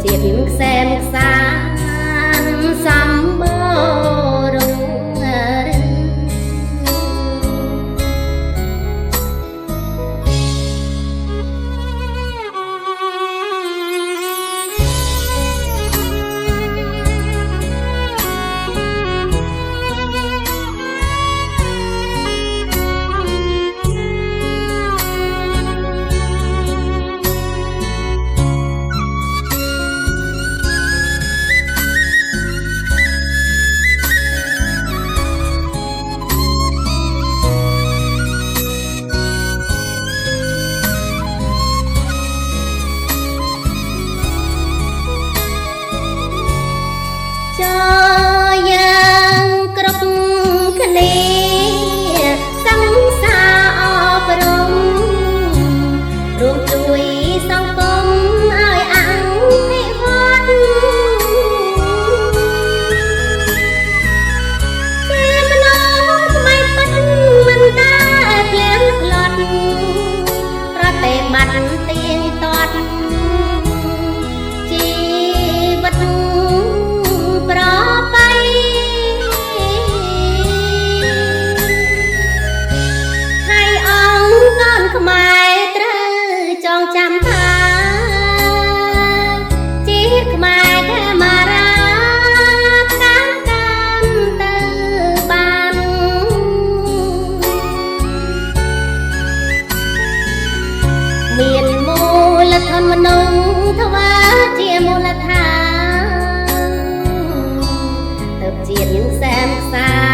ជាតិខ្សែមខ្សានសម្បូររុងរឿងយើងគ្រប់គ្នាសង្សារអប់រំរួមជួយសង្គមឲ្យអភិវឌ្ឍជាមនុស្សថ្មីពិតមិនដែលភ្លៀងផ្លត់ប្រតិបត្តិទៀងទាត់ជីវិតប្របីហើយអង្គកូនខ្មែរត្រូវចងចាំថាជាតិខ្មែរកាមារាតាមទៅបានមានមូលធនមនុស្សធ្វើជាមូលដ្ឋានជាតិសែមខ្សា